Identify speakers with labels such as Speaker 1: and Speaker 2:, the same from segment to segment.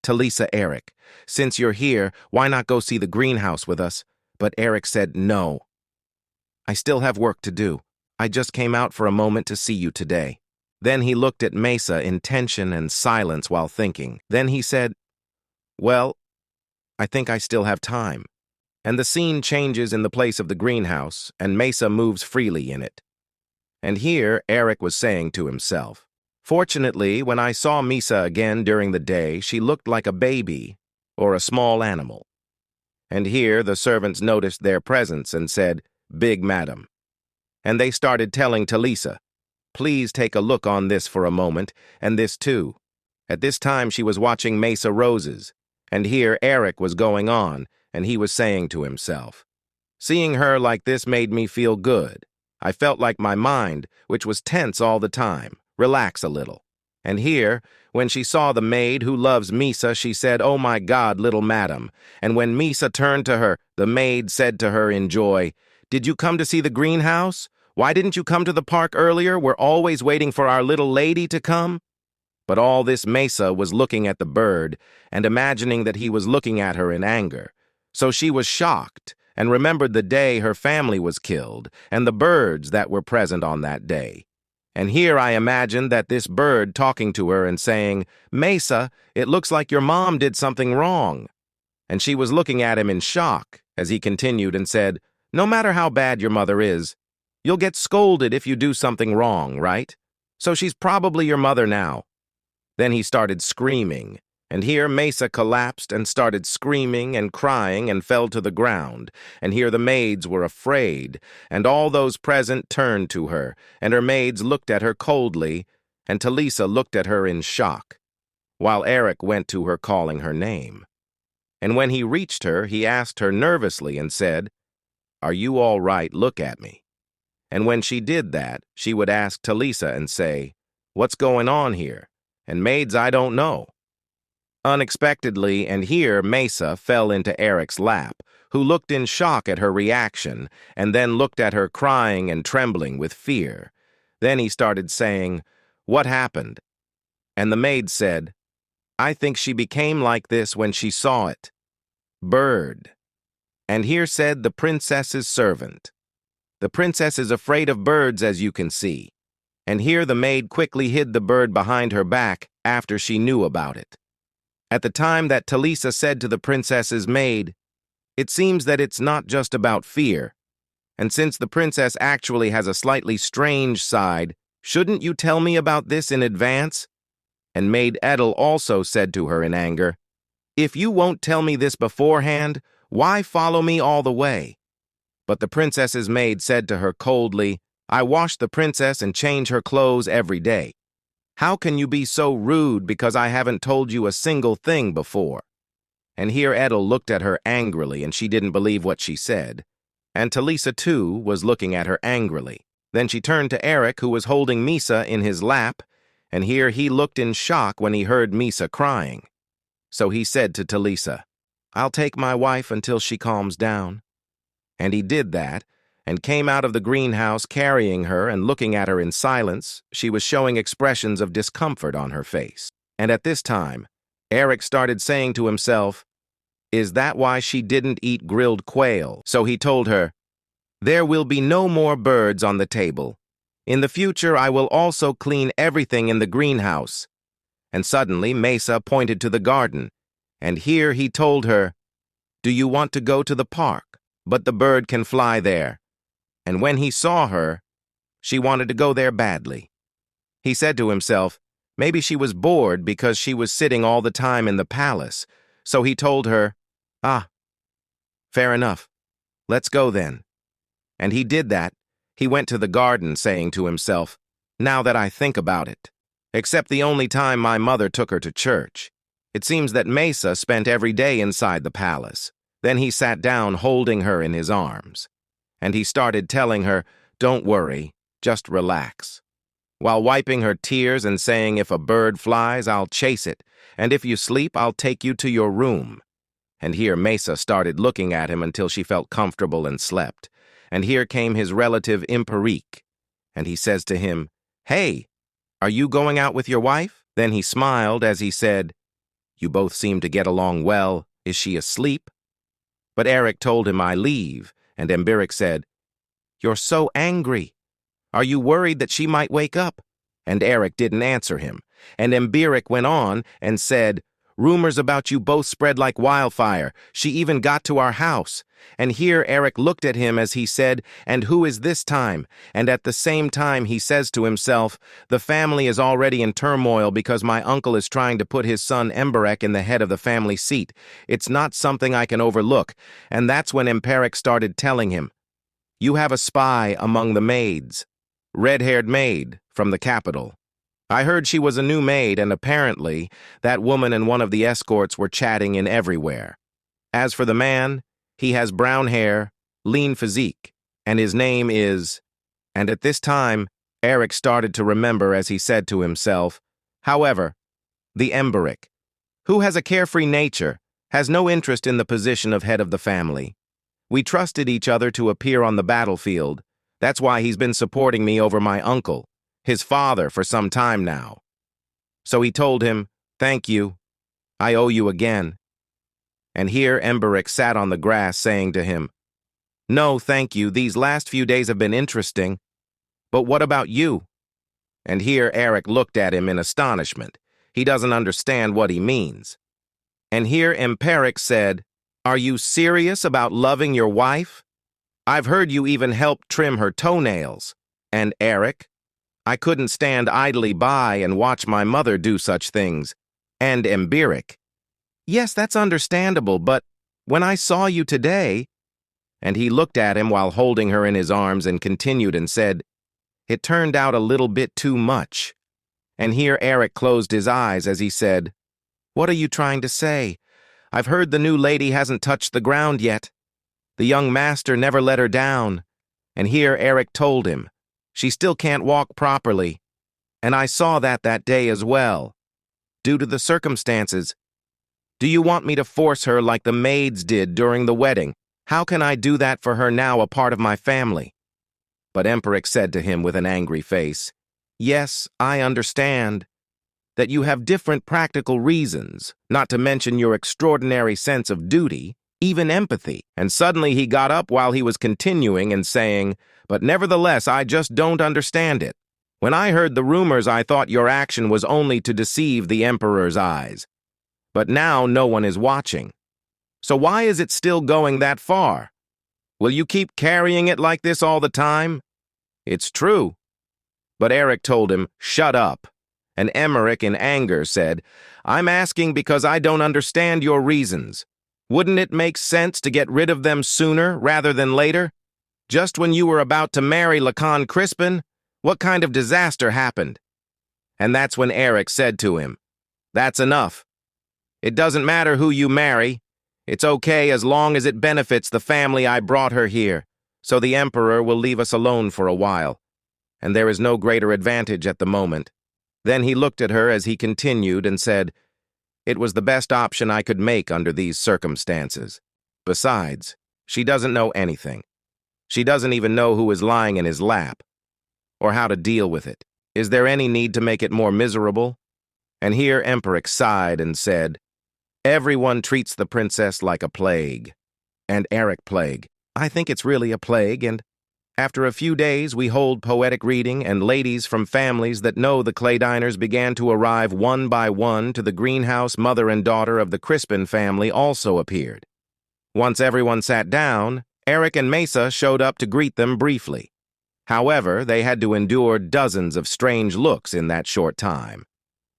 Speaker 1: Talisa, Eric, since you're here, why not go see the greenhouse with us? But Eric said no. I still have work to do. I just came out for a moment to see you today. Then he looked at Misa in tension and silence while thinking. Then he said, well, I think I still have time. And the scene changes in the place of the greenhouse, and Misa moves freely in it. And here Eric was saying to himself, fortunately, when I saw Misa again during the day, she looked like a baby or a small animal. And here the servants noticed their presence and said, Big Madam. And they started telling Talisa, please take a look on this for a moment, and this too. At this time she was watching Mesa Roses, and here Eric was going on, and he was saying to himself, seeing her like this made me feel good. I felt like my mind, which was tense all the time, relax a little. And here, when she saw the maid who loves Misa, she said, oh my God, little madam. And when Misa turned to her, the maid said to her in joy, did you come to see the greenhouse? Why didn't you come to the park earlier? We're always waiting for our little lady to come. But all this Mesa was looking at the bird and imagining that he was looking at her in anger. So she was shocked and remembered the day her family was killed and the birds that were present on that day. And here I imagined that this bird talking to her and saying, Mesa, it looks like your mom did something wrong. And she was looking at him in shock as he continued and said, no matter how bad your mother is, you'll get scolded if you do something wrong, right? So she's probably your mother now. Then he started screaming, and here Mesa collapsed and started screaming and crying and fell to the ground, and here the maids were afraid, and all those present turned to her, and her maids looked at her coldly, and Talisa looked at her in shock, while Eric went to her calling her name. And when he reached her, he asked her nervously and said, are you all right? Look at me. And when she did that, she would ask Talisa and say, what's going on here? And maids, I don't know. Unexpectedly, and here Mesa fell into Eric's lap, who looked in shock at her reaction, and then looked at her crying and trembling with fear. Then he started saying, what happened? And the maid said, I think she became like this when she saw it. Bird. And here said the princess's servant. The princess is afraid of birds, as you can see. And here the maid quickly hid the bird behind her back after she knew about it. At the time that Talisa said to the princess's maid, it seems that it's not just about fear. And since the princess actually has a slightly strange side, shouldn't you tell me about this in advance? And Maid Edel also said to her in anger, if you won't tell me this beforehand, why follow me all the way? But the princess's maid said to her coldly, I wash the princess and change her clothes every day. How can you be so rude because I haven't told you a single thing before? And here Edel looked at her angrily, and she didn't believe what she said. And Talisa, too, was looking at her angrily. Then she turned to Eric, who was holding Misa in his lap, and here he looked in shock when he heard Misa crying. So he said to Talisa, I'll take my wife until she calms down. And he did that, and came out of the greenhouse carrying her and looking at her in silence. She was showing expressions of discomfort on her face. And at this time, Eric started saying to himself, is that why she didn't eat grilled quail? So he told her, there will be no more birds on the table. In the future, I will also clean everything in the greenhouse. And suddenly Mesa pointed to the garden, and here he told her, do you want to go to the park? But the bird can fly there. And when he saw her, she wanted to go there badly. He said to himself, maybe she was bored because she was sitting all the time in the palace. So he told her, fair enough. Let's go then. And he did that. He went to the garden saying to himself, now that I think about it, except the only time my mother took her to church. It seems that Mesa spent every day inside the palace. Then he sat down holding her in his arms. And he started telling her, don't worry, just relax. While wiping her tears and saying, if a bird flies, I'll chase it, and if you sleep, I'll take you to your room. And here Mesa started looking at him until she felt comfortable and slept. And here came his relative Imperique, and he says to him, hey, are you going out with your wife? Then he smiled as he said, You both seem to get along well. Is she asleep? But Eric told him I leave, and Emberic said, You're so angry. Are you worried that she might wake up? And Eric didn't answer him, and Emberic went on and said, Rumors about you both spread like wildfire. She even got to our house. And here Eric looked at him as he said, And who is this time? And at the same time he says to himself, The family is already in turmoil because my uncle is trying to put his son Emberic in the head of the family seat. It's not something I can overlook. And that's when Emberic started telling him, You have a spy among the maids. Red-haired maid from the capital. I heard she was a new maid, and apparently that woman and one of the escorts were chatting in everywhere. As for the man, he has brown hair, lean physique, and his name is... And at this time, Eric started to remember as he said to himself, However, the Emberic, who has a carefree nature, has no interest in the position of head of the family. We trusted each other to appear on the battlefield. That's why he's been supporting me over my uncle, his father, for some time now. So he told him, Thank you. I owe you again. And here Emberic sat on the grass saying to him, No, thank you. These last few days have been interesting. But what about you? And here Eric looked at him in astonishment. He doesn't understand what he means. And here Emberic said, Are you serious about loving your wife? I've heard you even helped trim her toenails. And Eric, I couldn't stand idly by and watch my mother do such things. And Emberic, Yes, that's understandable, but when I saw you today... And he looked at him while holding her in his arms and continued and said, It turned out a little bit too much. And here Eric closed his eyes as he said, What are you trying to say? I've heard the new lady hasn't touched the ground yet. The young master never let her down. And here Eric told him, She still can't walk properly. And I saw that day as well. Due to the circumstances. Do you want me to force her like the maids did during the wedding? How can I do that for her now a part of my family? But Emberic said to him with an angry face, Yes, I understand. That you have different practical reasons, not to mention your extraordinary sense of duty, even empathy. And suddenly he got up while he was continuing and saying, But nevertheless, I just don't understand it. When I heard the rumors, I thought your action was only to deceive the emperor's eyes. But now no one is watching. So why is it still going that far? Will you keep carrying it like this all the time? It's true. But Eric told him, Shut up. And Emberic in anger said, I'm asking because I don't understand your reasons. Wouldn't it make sense to get rid of them sooner rather than later? Just when you were about to marry Lacan Crispin, what kind of disaster happened? And that's when Eric said to him, That's enough. It doesn't matter who you marry. It's okay as long as it benefits the family I brought her here, so the emperor will leave us alone for a while. And there is no greater advantage at the moment. Then he looked at her as he continued and said, It was the best option I could make under these circumstances. Besides, she doesn't know anything. She doesn't even know who is lying in his lap, or how to deal with it. Is there any need to make it more miserable? And here Emberic sighed and said, Everyone treats the princess like a plague. And Eric plague. I think it's really a plague, and after a few days we hold poetic reading, and ladies from families that know the Claydiners began to arrive one by one to the greenhouse. Mother and daughter of the Crispin family also appeared. Once everyone sat down, Eric and Misa showed up to greet them briefly. However, they had to endure dozens of strange looks in that short time,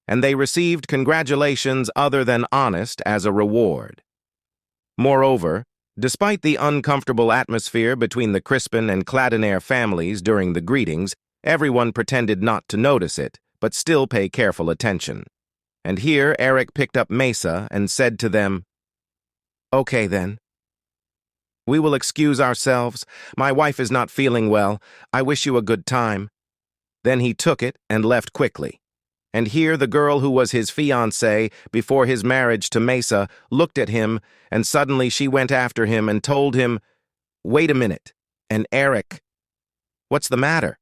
Speaker 1: and they received congratulations other than honest as a reward. Moreover, despite the uncomfortable atmosphere between the Crispin and Cladinaire families during the greetings, everyone pretended not to notice it, but still pay careful attention. And here Eric picked up Misa and said to them, Okay then. We will excuse ourselves. My wife is not feeling well. I wish you a good time. Then he took it and left quickly. And here the girl who was his fiancée before his marriage to Misa looked at him, and suddenly she went after him and told him, Wait a minute. And Eric, what's the matter?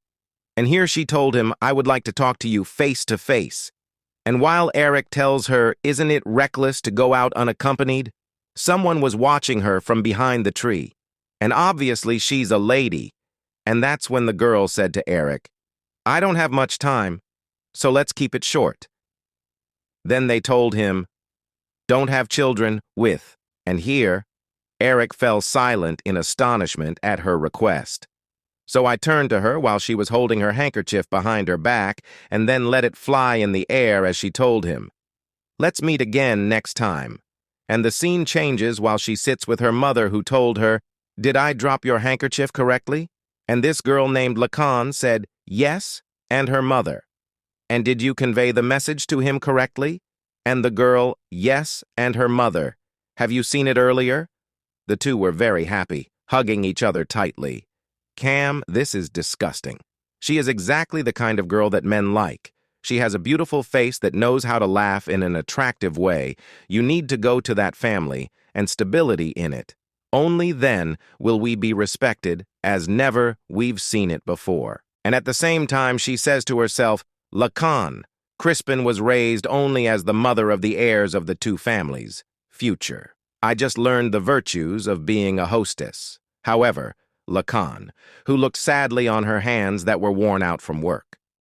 Speaker 1: And here she told him, I would like to talk to you face to face. And while Eric tells her, "Isn't it reckless to go out unaccompanied?" someone was watching her from behind the tree. And obviously she's a lady. And that's when the girl said to Eric, "I don't have much time, so let's keep it short." Then they told him, "Don't have children with," and here, Eric fell silent in astonishment at her request. So I turned to her while she was holding her handkerchief behind her back and then let it fly in the air as she told him, "Let's meet again next time." And the scene changes while she sits with her mother who told her, "Did I drop your handkerchief correctly?" And this girl named Lacan said, "Yes," and her mother. "And did you convey the message to him correctly?" And the girl, "Yes," and her mother. "Have you seen it earlier?" The two were very happy, hugging each other tightly. Cam, this is disgusting. She is exactly the kind of girl that men like. She has a beautiful face that knows how to laugh in an attractive way. You need to go to that family, and stability in it. Only then will we be respected as never we've seen it before. And at the same time, she says to herself, "Lacan, Crispin was raised only as the mother of the heirs of the two families. Future. I just learned the virtues of being a hostess." However, Lacan, who looked sadly on her hands that were worn out from work.